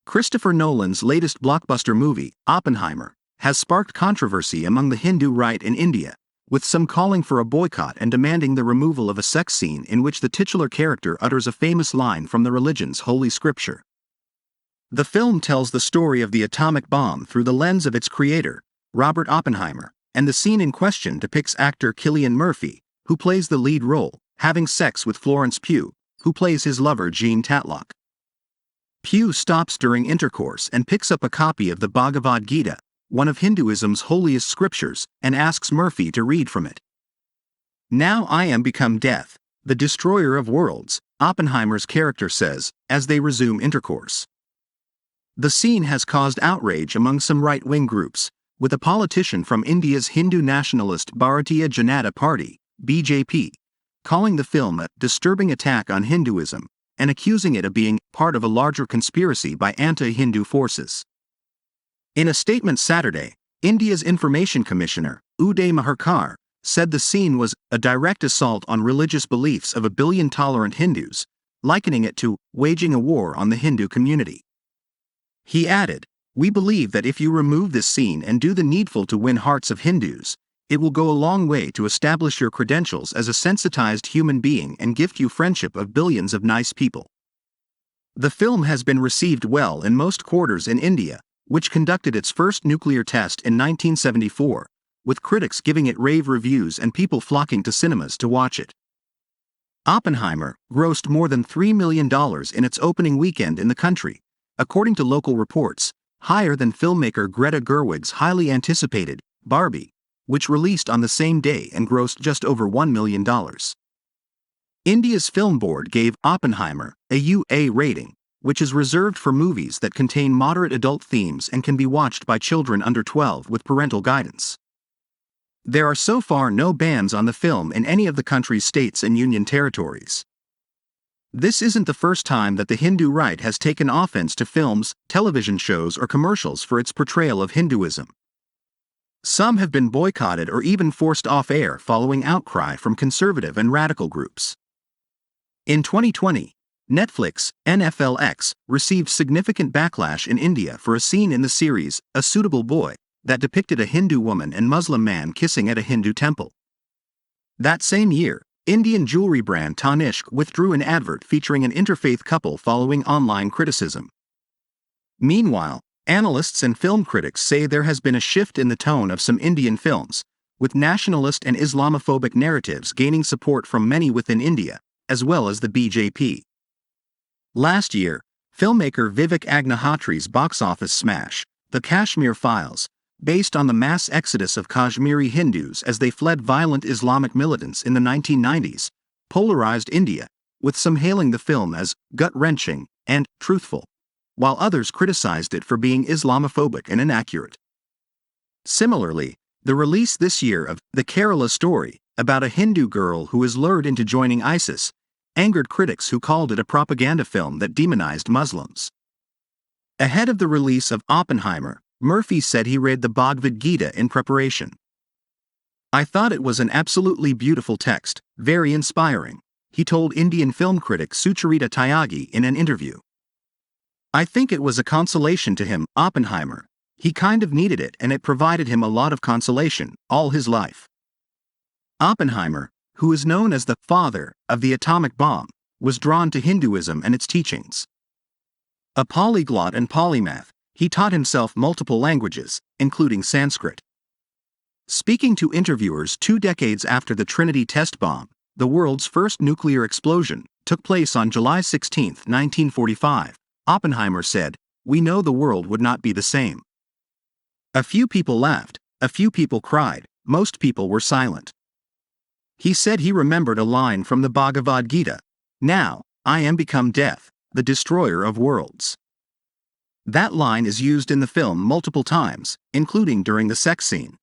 Christopher Nolan's latest blockbuster movie, Oppenheimer, has sparked controversy among the Hindu right in India, with some calling for a boycott and demanding the removal of a sex scene in which the titular character utters a famous line from the religion's holy scripture. The film tells the story of the atomic bomb through the lens of its creator, Robert Oppenheimer, and the scene in question depicts actor Cillian Murphy, who plays the lead role, having sex with Florence Pugh, who plays his lover Jean Tatlock. Pugh stops during intercourse and picks up a copy of the Bhagavad Gita, one of Hinduism's holiest scriptures, and asks Murphy to read from it. "Now I am become death, the destroyer of worlds," Oppenheimer's character says, as they resume intercourse. The scene has caused outrage among some right-wing groups, with a politician from India's Hindu nationalist Bharatiya Janata Party, BJP, calling the film a disturbing attack on Hinduism, and accusing it of being part of a larger conspiracy by anti-Hindu forces. In a statement Saturday, India's Information Commissioner, Uday Maharkar, said the scene was a direct assault on religious beliefs of a billion tolerant Hindus, likening it to waging a war on the Hindu community. He added, "We believe that if you remove this scene and do the needful to win hearts of Hindus, it will go a long way to establish your credentials as a sensitized human being and gift you friendship of billions of nice people." The film has been received well in most quarters in India, which conducted its first nuclear test in 1974, with critics giving it rave reviews and people flocking to cinemas to watch it. Oppenheimer grossed more than $3 million in its opening weekend in the country, according to local reports, higher than filmmaker Greta Gerwig's highly anticipated Barbie, which released on the same day and grossed just over $1 million. India's Film Board gave Oppenheimer a UA rating, which is reserved for movies that contain moderate adult themes and can be watched by children under 12 with parental guidance. There are so far no bans on the film in any of the country's states and union territories. This isn't the first time that the Hindu right has taken offense to films, television shows, or commercials for its portrayal of Hinduism. Some have been boycotted or even forced off air following outcry from conservative and radical groups. In 2020, Netflix, NFLX, received significant backlash in India for a scene in the series, A Suitable Boy, that depicted a Hindu woman and Muslim man kissing at a Hindu temple. That same year, Indian jewelry brand Tanishq withdrew an advert featuring an interfaith couple following online criticism. Meanwhile, analysts and film critics say there has been a shift in the tone of some Indian films, with nationalist and Islamophobic narratives gaining support from many within India, as well as the BJP. Last year, filmmaker Vivek Agnihotri's box office smash, The Kashmir Files, based on the mass exodus of Kashmiri Hindus as they fled violent Islamic militants in the 1990s, polarized India, with some hailing the film as gut-wrenching and truthful, while others criticized it for being Islamophobic and inaccurate. Similarly, the release this year of The Kerala Story, about a Hindu girl who is lured into joining ISIS, angered critics who called it a propaganda film that demonized Muslims. Ahead of the release of Oppenheimer, Murphy said he read the Bhagavad Gita in preparation. "I thought it was an absolutely beautiful text, very inspiring," he told Indian film critic Sucharita Tyagi in an interview. "I think it was a consolation to him, Oppenheimer. He kind of needed it and it provided him a lot of consolation, all his life." Oppenheimer, who is known as the father of the atomic bomb, was drawn to Hinduism and its teachings. A polyglot and polymath, he taught himself multiple languages, including Sanskrit. Speaking to interviewers 2 decades after the Trinity test bomb, the world's first nuclear explosion, took place on July 16, 1945, Oppenheimer said, "We know the world would not be the same. A few people laughed, a few people cried, most people were silent." He said he remembered a line from the Bhagavad Gita, "Now, I am become death, the destroyer of worlds." That line is used in the film multiple times, including during the sex scene.